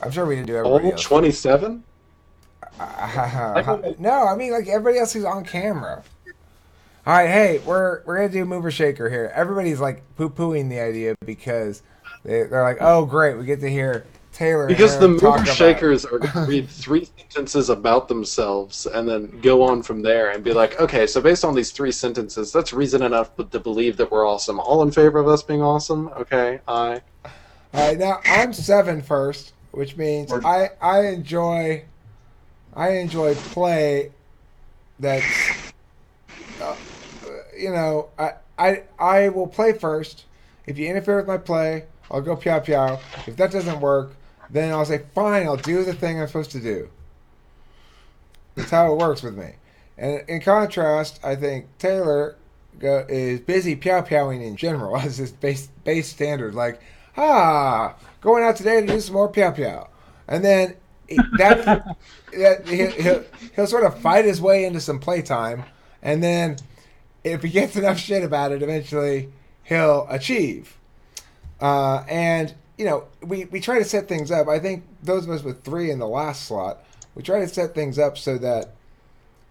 I'm sure we didn't do everybody All else. 27? No, I mean like everybody else who's on camera. All right, hey, we're gonna do mover shaker here. Everybody's like poo pooing the idea because they're like, oh great, we get to hear Taylor and Because the Aaron talk mover about. shakers are going to read three sentences about themselves and then go on from there and be like, okay, so based on these three sentences, that's reason enough to believe that we're awesome. All in favor of us being awesome? Okay, aye. All right, now I'm seven first, which means Or I enjoy play that's uh, I will play first. If you interfere with my play, I'll go pew pew. If that doesn't work, then I'll say fine. I'll do the thing I'm supposed to do. That's how it works with me. And in contrast, I think Taylor is busy pew pewing in general as his base standard. Like, going out today to do some more pew pew, and then that he'll sort of fight his way into some playtime, and then if he gets enough shit about it, eventually he'll achieve. And we try to set things up. I think those of us with three in the last slot, we try to set things up so that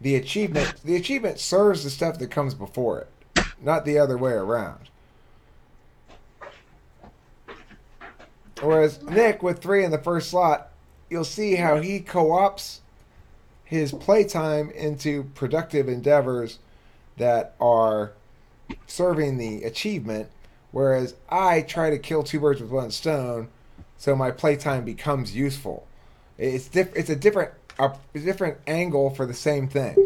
the achievement serves the stuff that comes before it, not the other way around. Whereas Nick with three in the first slot, you'll see how he co-opts his playtime into productive endeavors that are serving the achievement, whereas I try to kill two birds with one stone, so my playtime becomes useful. It's a different angle for the same thing.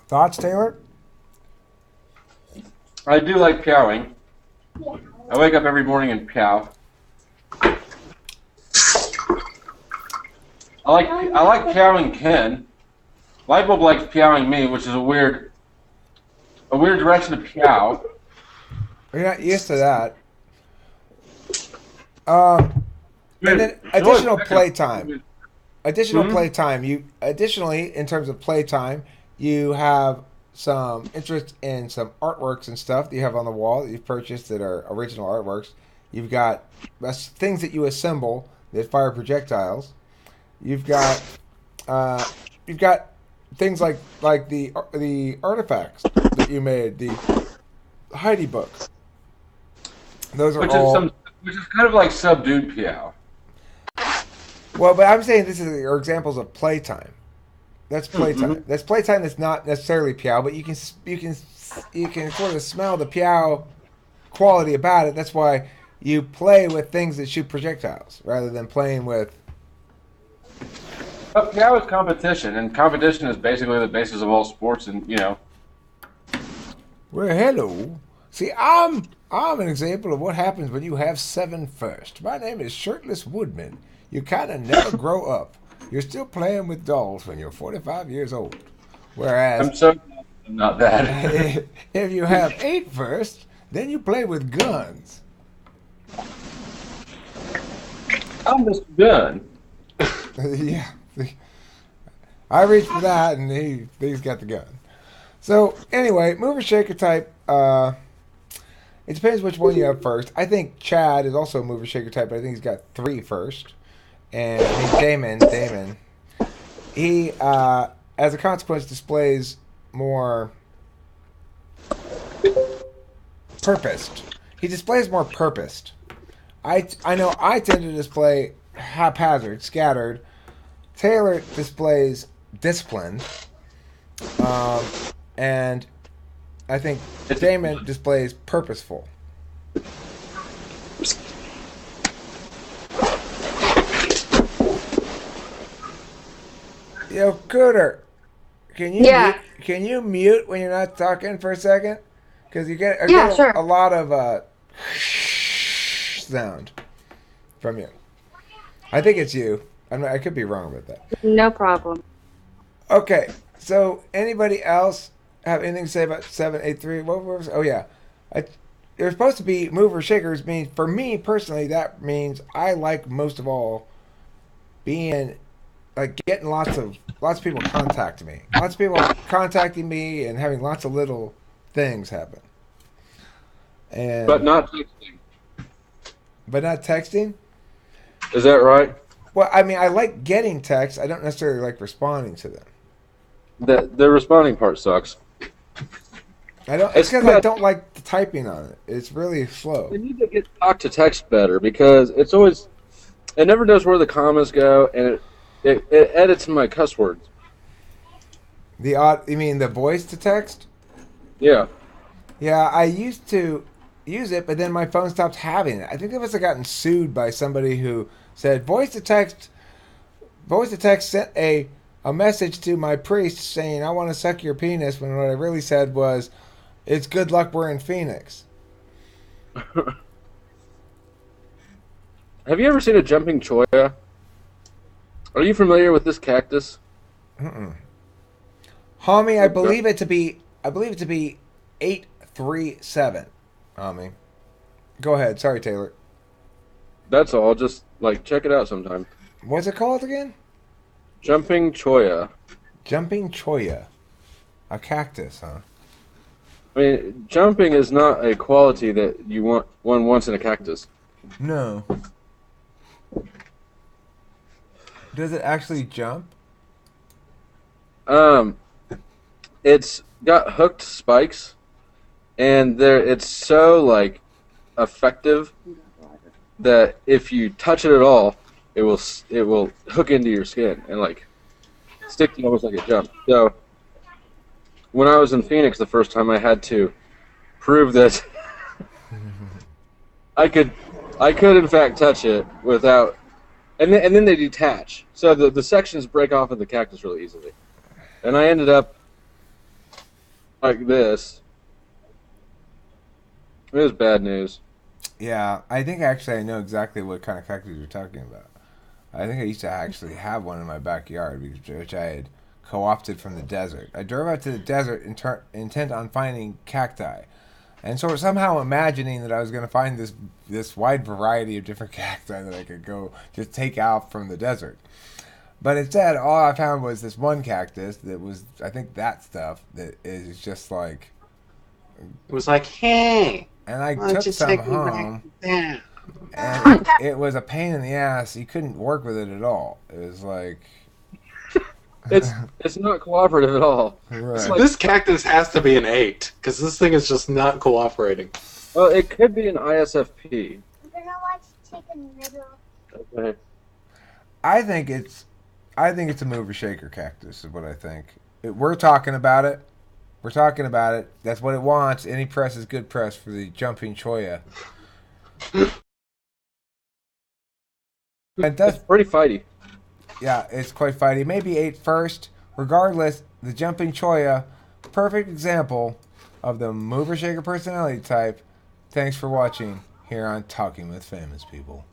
Thoughts, Taylor? I do like powing. I wake up every morning and pow. I like powing Ken. Lightbulb likes powing me, which is a weird direction to pow. You're not used to that. And then additional playtime. Additional playtime. Additionally, in terms of playtime, you have some interest in some artworks and stuff that you have on the wall that you've purchased that are original artworks. You've got things that you assemble that fire projectiles. You've got uh, you've got things like the artifacts that you made, the Heidi book. Those are Which is all. some, which is kind of like subdued pow. Well, but I'm saying this are examples of playtime. That's playtime. That's playtime. That's not necessarily Piao, but you can sort of smell the Piao quality about it. That's why you play with things that shoot projectiles rather than playing with. But pow is competition, and competition is basically the basis of all sports. And Well, hello. See, I'm an example of what happens when you have seven first. My name is Shirtless Woodman. You kind of never grow up. You're still playing with dolls when you're 45 years old. Whereas, I'm so glad I'm not that. if you have eight first, then you play with guns. I'm Mr. Gun. Yeah. I reached for that, and he's got the gun. So, anyway, mover shaker type, it depends which one you have first. I think Chad is also a mover shaker type, but I think he's got three first. And I mean, Damon, he, as a consequence, displays more purposed. He displays more purposed. I know I tend to display haphazard, scattered. Taylor displays disciplined. And I think Damon displays purposeful. Yo, Cooter, can you Yeah. mute, can you mute when you're not talking for a second? Because I Yeah, get sure. a lot of sound from you. I think it's you. I could be wrong about that. No problem. Okay, so anybody else have anything to say about 783? What was? Oh yeah, I, they're supposed to be mover shakers. Means for me personally, that means I like most of all being like getting lots of people contacting me, lots of people contacting me, and having lots of little things happen. But And not texting. But not texting? Is that right? Well, I mean, I like getting texts. I don't necessarily like responding to them. The responding part sucks. I don't. It's It's because I don't like the typing on it. It's really slow. We need to get talk to text better because it never knows where the commas go, and it edits my cuss words. You mean the voice to text? Yeah. Yeah, I used to use it, but then my phone stopped having it. I think it must have gotten sued by somebody who said voice to text. Voice to text sent a message to my priest saying I want to suck your penis, when what I really said was, "It's good luck we're in Phoenix." Have you ever seen a jumping cholla? Are you familiar with this cactus? Mm-mm. Homie, I Okay. believe it to be 837. Homie. Go ahead. Sorry, Taylor. That's all. Just check it out sometime. What's it called again? Jumping cholla. Jumping cholla. A cactus, huh? I mean, jumping is not a quality that one wants in a cactus. No. Does it actually jump? It's got hooked spikes, and it's so effective that if you touch it at all, it will hook into your skin and stick to you almost like a jump. So when I was in Phoenix the first time, I had to prove that I could in fact touch it without, and then they detach. So the sections break off of the cactus really easily, and I ended up like this. It was bad news. Yeah, I think actually I know exactly what kind of cactus you're talking about. I think I used to actually have one in my backyard, which I had co-opted from the desert. I drove out to the desert intent on finding cacti, and so somehow imagining that I was going to find this wide variety of different cacti that I could go just take out from the desert. But instead, all I found was this one cactus that was, I think, that stuff that is just like. It was like, hey, And I why don't took you some take me home, back down? and it was a pain in the ass. You couldn't work with it at all. It was like. It's not cooperative at all. Right. This cactus has to be an 8, because this thing is just not cooperating. Well, it could be an ISFP. I'm gonna watch Chicken Little. Okay. I think it's a mover shaker cactus is what I think. We're talking about it. We're talking about it. That's what it wants. Any press is good press for the jumping cholla. And that's Pretty fighty. yeah, it's quite fighty. Maybe 8 first. Regardless, the jumping cholla, perfect example of the mover shaker personality type. Thanks for watching here on Talking with Famous People.